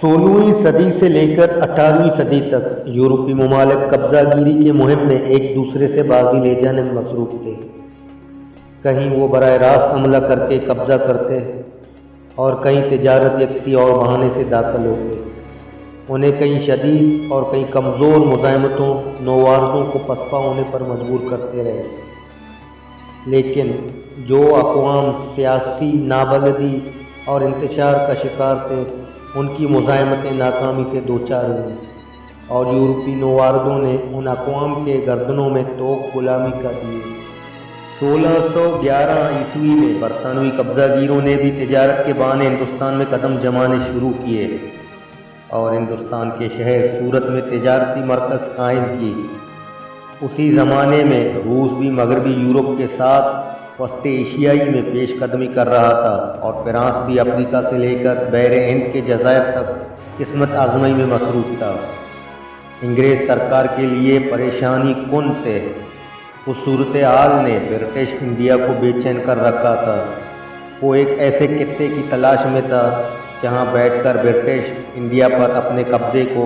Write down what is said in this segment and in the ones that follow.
16ویں صدی سے لے کر 18ویں صدی تک یورپی ممالک قبضہ گیری کے مہم میں ایک دوسرے سے بازی لے جانے میں مصروف تھے۔ کہیں وہ براہ راست حملہ کر کے قبضہ کرتے اور کہیں تجارت یا کسی اور بہانے سے داخل ہوتے۔ انہیں کئی شدید اور کئی کمزور مزاحمتوں نوآوروں کو پسپا ہونے پر مجبور کرتے رہے، لیکن جو اقوام سیاسی نابلدی اور انتشار کا شکار تھے ان کی مزاحمتیں ناکامی سے دوچار ہوئیں اور یورپی نوآوردوں نے ان اقوام کے گردنوں میں توق غلامی کا دیے۔ 1611 عیسوی میں برطانوی قبضہ گیروں نے بھی تجارت کے بہانے ہندوستان میں قدم جمانے شروع کیے اور ہندوستان کے شہر سورت میں تجارتی مرکز قائم کی۔ اسی زمانے میں روس بھی مغربی یورپ کے ساتھ وسط ایشیائی میں پیش قدمی کر رہا تھا اور فرانس بھی افریقہ سے لے کر بحر ہند کے جزائر تک قسمت آزمائی میں مصروف تھا۔ انگریز سرکار کے لیے پریشانی کن تھے۔ اس صورتحال نے برٹش انڈیا کو بے چین کر رکھا تھا۔ وہ ایک ایسے خطے کی تلاش میں تھا جہاں بیٹھ کر برٹش انڈیا پر اپنے قبضے کو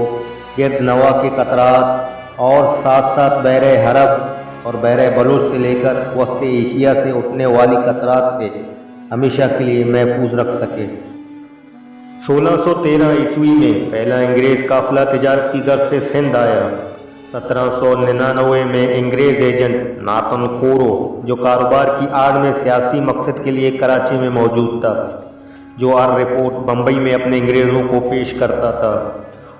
گرد نواح کے قطرات اور ساتھ ساتھ بحر عرب اور بحر بلوچ سے لے کر وسط ایشیا سے اٹھنے والی خطرات سے ہمیشہ کے لیے محفوظ رکھ سکے۔ 1613 عیسوی میں پہلا انگریز قافلہ تجارت کی غرض سے سندھ آیا۔ 1799 میں انگریز ایجنٹ ناتھن کورو، جو کاروبار کی آڑ میں سیاسی مقصد کے لیے کراچی میں موجود تھا، جو ہر رپورٹ بمبئی میں اپنے انگریزوں کو پیش کرتا تھا،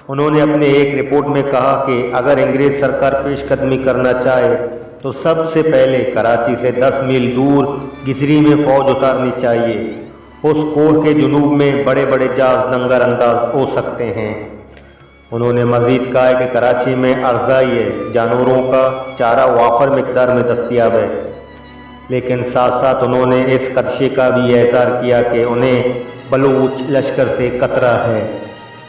انہوں نے اپنے ایک رپورٹ میں کہا کہ اگر انگریز سرکار پیش قدمی کرنا چاہے تو سب سے پہلے کراچی سے 10 میل دور گسری میں فوج اتارنی چاہیے۔ اس کوہ کے جنوب میں بڑے بڑے جہاز لنگر انداز ہو سکتے ہیں۔ انہوں نے مزید کہا کہ کراچی میں ارضائی جانوروں کا چارہ وافر مقدار میں دستیاب ہے، لیکن ساتھ ساتھ انہوں نے اس خدشے کا بھی اظہار کیا کہ انہیں بلوچ لشکر سے خطرہ ہے۔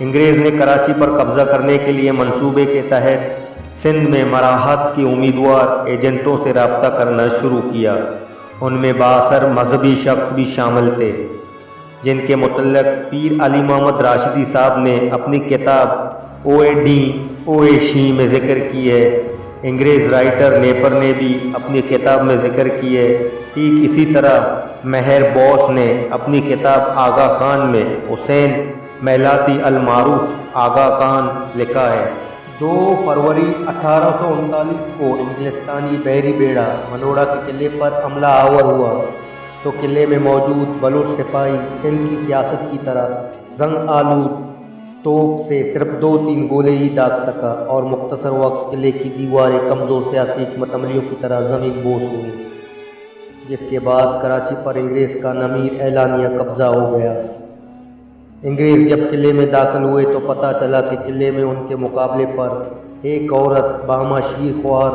انگریز نے کراچی پر قبضہ کرنے کے لیے منصوبے کے تحت سندھ میں مراحت کے امیدوار ایجنٹوں سے رابطہ کرنا شروع کیا۔ ان میں بااثر مذہبی شخص بھی شامل تھے، جن کے متعلق پیر علی محمد راشدی صاحب نے اپنی کتاب اوے شی میں ذکر کی ہے۔ انگریز رائٹر نیپر نے بھی اپنی کتاب میں ذکر کی ہے۔ ٹھیک اسی طرح مہر بوس نے اپنی کتاب آغا خان میں حسین میلاتی المعروف آغا خان لکھا ہے۔ 2 فروری 1839 کو انگلستانی بحری بیڑا منوڑا کے قلعے پر حملہ آور ہوا تو قلعے میں موجود بلوچ سپاہی سندھ کی سیاست کی طرح زنگ آلود توپ سے صرف 2-3 گولے ہی داغ سکا اور مختصر وقت قلعے کی دیواریں کمزور سیاسی حکمت عملیوں کی طرح زمین بوس ہوئیں، جس کے بعد کراچی پر انگریز کا نمیر اعلانیہ قبضہ ہو گیا۔ انگریز جب قلعے میں داخل ہوئے تو پتہ چلا کہ قلعے میں ان کے مقابلے پر ایک عورت، باما شیر خوار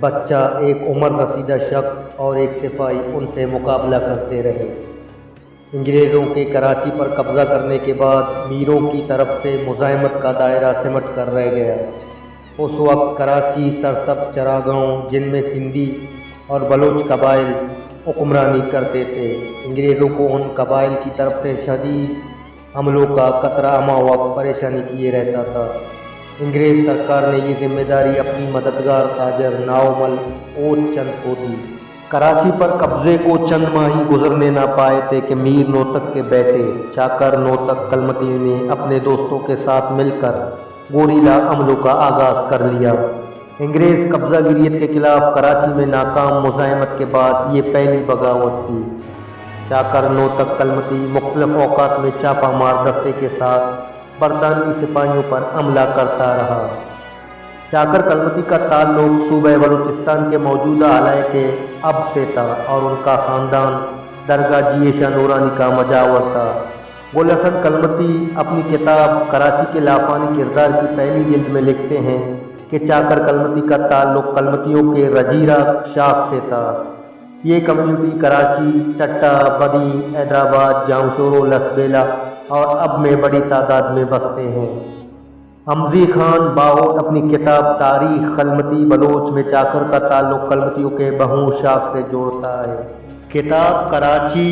بچہ، ایک عمر رسیدہ شخص اور ایک سپاہی ان سے مقابلہ کرتے رہے۔ انگریزوں کے کراچی پر قبضہ کرنے کے بعد میروں کی طرف سے مزاحمت کا دائرہ سمٹ کر رہ گیا۔ اس وقت کراچی سرسبز چراگاہوں، جن میں سندھی اور بلوچ قبائل حکمرانی کرتے تھے، انگریزوں کو ان قبائل کی طرف سے شدید حملوں کا خطرہ ہمہ وقت پریشانی کیے رہتا تھا۔ انگریز سرکار نے یہ ذمہ داری اپنی مددگار تاجر ناؤمل اوت چند کو دی۔ کراچی پر قبضے کو چند ماہ ہی گزرنے نہ پائے تھے کہ میر نوتک کے بیٹے چاکر نوتک کلمتی نے اپنے دوستوں کے ساتھ مل کر گوریلا حملوں کا آغاز کر لیا۔ انگریز قبضہ گیریت کے خلاف کراچی میں ناکام مزاحمت کے بعد یہ پہلی بغاوت تھی۔ چاکر نوتک کلمتی مختلف اوقات میں چھاپہ مار دستے کے ساتھ برطانوی سپاہیوں پر حملہ کرتا رہا۔ چاکر کلمتی کا تعلق صوبہ بلوچستان کے موجودہ علاقے اب سے تھا اور ان کا خاندان درگاہ جیشا نورانی کا مجاور تھا۔ گل حسن کلمتی اپنی کتاب کراچی کے لافانی کردار کی پہلی جلد میں لکھتے ہیں کہ چاکر کلمتی کا تعلق کلمتیوں کے رجیرہ شاخ سے تھا۔ یہ کمیونٹی کراچی، ٹٹا، بدین، حیدرآباد، جامشورو، لسبیلا اور اب میں بڑی تعداد میں بستے ہیں۔ حمزی خان باہوٹ اپنی کتاب تاریخ کلمتی بلوچ میں چاکر کا تعلق کلمتیوں کے بہو شاخ سے جوڑتا ہے۔ کتاب کراچی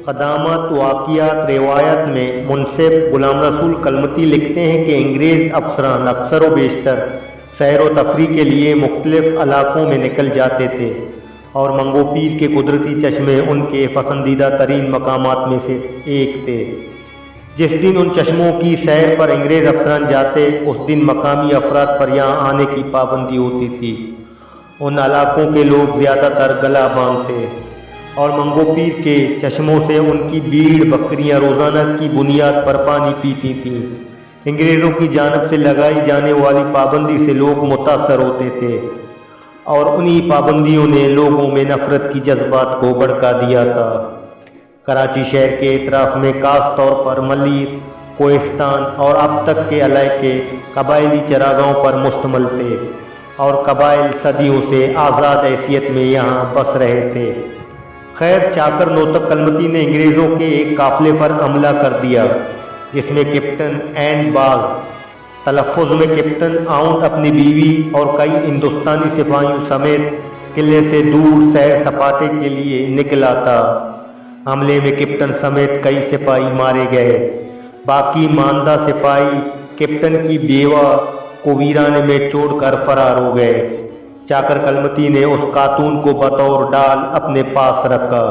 قدامت واقعات روایت میں منصف غلام رسول کلمتی لکھتے ہیں کہ انگریز افسران اکثر و بیشتر سیر و تفریح کے لیے مختلف علاقوں میں نکل جاتے تھے اور منگو پیر کے قدرتی چشمے ان کے پسندیدہ ترین مقامات میں سے ایک تھے۔ جس دن ان چشموں کی سیر پر انگریز افسران جاتے اس دن مقامی افراد پر یہاں آنے کی پابندی ہوتی تھی۔ ان علاقوں کے لوگ زیادہ تر گلا باندھتے اور منگو پیر کے چشموں سے ان کی بھیڑ بکریاں روزانہ کی بنیاد پر پانی پیتی تھیں۔ انگریزوں کی جانب سے لگائی جانے والی پابندی سے لوگ متاثر ہوتے تھے اور انہی پابندیوں نے لوگوں میں نفرت کی جذبات کو بھڑکا دیا تھا۔ کراچی شہر کے اطراف میں خاص طور پر ملیر، کوہستان اور اب تک کے علاقے قبائلی چراگاہوں پر مشتمل تھے اور قبائل صدیوں سے آزاد حیثیت میں یہاں بس رہے تھے۔ خیر، چاکر نوتک کلمتی نے انگریزوں کے ایک قافلے پر حملہ کر دیا جس میں کیپٹن اینڈ باز، تلفظ میں کیپٹن آؤنٹ، اپنی بیوی اور کئی ہندوستانی سپاہیوں سمیت قلعے سے دور سیر سپاٹے کے لیے نکلا تھا۔ حملے میں کیپٹن سمیت کئی سپاہی مارے گئے۔ باقی ماندہ سپاہی کیپٹن کی بیوہ کو ویرانے میں چھوڑ کر فرار ہو گئے۔ چاکر کلمتی نے اس خاتون کو بطور ڈال اپنے پاس رکھا۔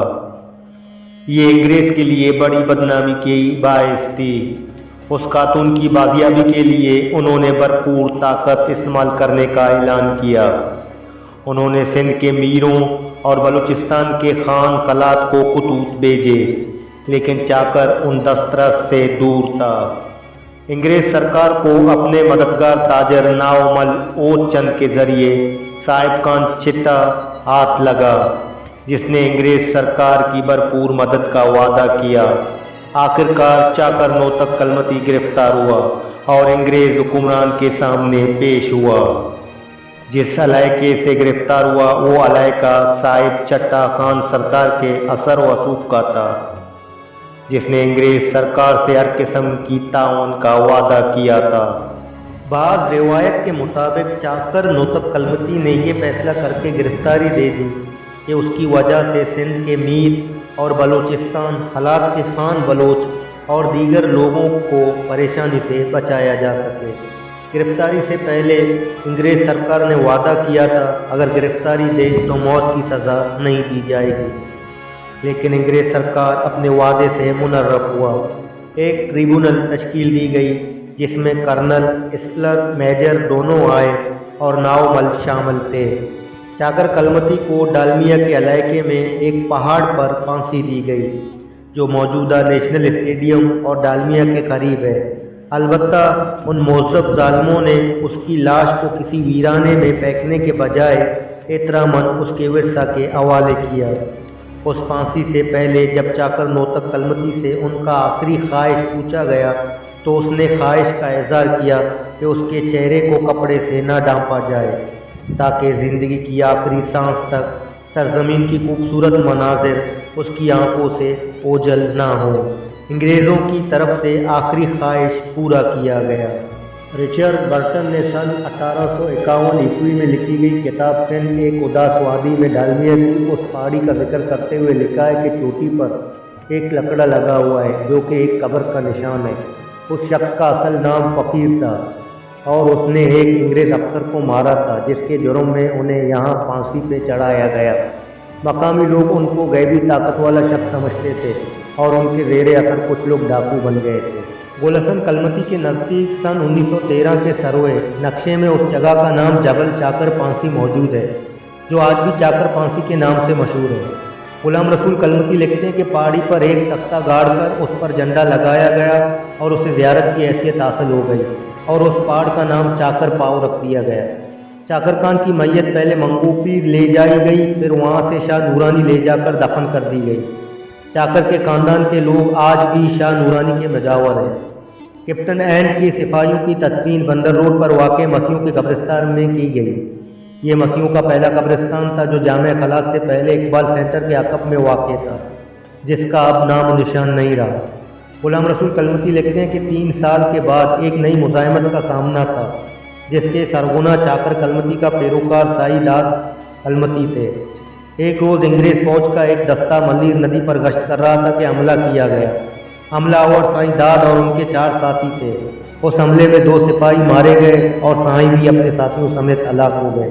یہ انگریز کے لیے بڑی بدنامی کی باعث تھی۔ اس خاتون کی بازیابی کے لیے انہوں نے بھرپور طاقت استعمال کرنے کا اعلان کیا۔ انہوں نے سندھ کے میروں اور بلوچستان کے خان قلات کو خطوط بھیجے، لیکن چاکر ان دسترس سے دور تھا۔ انگریز سرکار کو اپنے مددگار تاجر ناؤمل اوت چند کے ذریعے صاحب خان چٹا ہاتھ لگا، جس نے انگریز سرکار کی بھرپور مدد کا وعدہ کیا۔ آخرکار چاکر نوتک کلمتی گرفتار ہوا اور انگریز حکمران کے سامنے پیش ہوا۔ جس علاقے سے گرفتار ہوا وہ علاقہ صاحب چٹا خان سردار کے اثر و رسوخ کا تھا، جس نے انگریز سرکار سے ہر قسم کی تعاون کا وعدہ کیا تھا۔ بعض روایت کے مطابق چاکر نوتک کلمتی نے یہ فیصلہ کر کے گرفتاری دے دی کہ اس کی وجہ سے سندھ کے میر اور بلوچستان خلات کے خان بلوچ اور دیگر لوگوں کو پریشانی سے بچایا جا سکے۔ گرفتاری سے پہلے انگریز سرکار نے وعدہ کیا تھا اگر گرفتاری دے تو موت کی سزا نہیں دی جائے گی، لیکن انگریز سرکار اپنے وعدے سے منحرف ہوا۔ ایک ٹریبونل تشکیل دی گئی جس میں کرنل، اسپلر، میجر دونوں آئے اور ناؤمل شامل تھے۔ چاکر کلمتی کو ڈالمیا کے علاقے میں ایک پہاڑ پر پھانسی دی گئی جو موجودہ نیشنل اسٹیڈیم اور ڈالمیا کے قریب ہے۔ البتہ ان مہذب ظالموں نے اس کی لاش کو کسی ویرانے میں پھینکنے کے بجائے احتراماً اس کے ورثہ کے حوالے کیا۔ اس پھانسی سے پہلے جب چاکر نوتک کلمتی سے ان کا آخری خواہش پوچھا گیا تو اس نے خواہش کا اظہار کیا کہ اس کے چہرے کو کپڑے سے نہ ڈھانپا جائے تاکہ زندگی کی آخری سانس تک سرزمین کی خوبصورت مناظر اس کی آنکھوں سے اوجھل نہ ہو۔ انگریزوں کی طرف سے آخری خواہش پورا کیا گیا۔ رچرڈ برٹن نے سن 1851 عیسوی میں لکھی گئی کتاب سندھ ایک اداس وادی میں ڈالمیا کی اس پہاڑی کا ذکر کرتے ہوئے لکھا ہے کہ چوٹی پر ایک لکڑا لگا ہوا ہے جو کہ ایک قبر کا نشان ہے۔ اس شخص کا اصل نام فقیر تھا اور اس نے ایک انگریز افسر کو مارا تھا جس کے جرم میں انہیں یہاں پھانسی پہ چڑھایا گیا۔ مقامی لوگ ان کو غیبی طاقت والا شخص سمجھتے تھے اور ان کے زیر اثر کچھ لوگ ڈاکو بن گئے تھے۔ گولسن کلمتی کے نزدیک سن 1913 کے سروے نقشے میں اس جگہ کا نام جبل چاکر پھانسی موجود ہے جو آج بھی چاکر پھانسی کے نام سے مشہور ہے۔ غلام رسول کلمتی لکھتے ہیں کہ پہاڑی پر ایک تختہ گاڑ کر اس پر جھنڈا لگایا گیا اور اسے زیارت کی حیثیت حاصل ہو گئی اور اس پہاڑ کا نام چاکر پاؤ رکھ دیا گیا۔ چاکر خان کی میت پہلے منگو پیر لے جائی گئی، پھر وہاں سے شاہ نورانی لے جا کر دفن کر دی گئی۔ چاکر کے خاندان کے لوگ آج بھی شاہ نورانی کے مجاور ہیں۔ کیپٹن اینڈ کی سپاہیوں کی تدفین بندر روڈ پر واقع مسیحوں کے قبرستان میں کی گئی۔ یہ مسیحوں کا پہلا قبرستان تھا جو جامع خلاص سے پہلے اقبال سینٹر کے عقب میں واقع تھا، جس کا اب نام و نشان نہیں رہا۔ غلام رسول کلمتی لکھتے ہیں کہ 3 سال کے بعد ایک نئی مزاحمت کا سامنا تھا جس کے سرغنہ چاکر کلمتی کا پیروکار سائی داد کلمتی تھے۔ ایک روز انگریز فوج کا ایک دستہ ملیر ندی پر گشت کر رہا تھا کہ حملہ کیا گیا۔ حملہ آور سائیں داد اور ان کے 4 ساتھی تھے۔ اس حملے میں 2 سپاہی مارے گئے اور سائیں بھی اپنے ساتھیوں سمیت ہلاک ہو گئے۔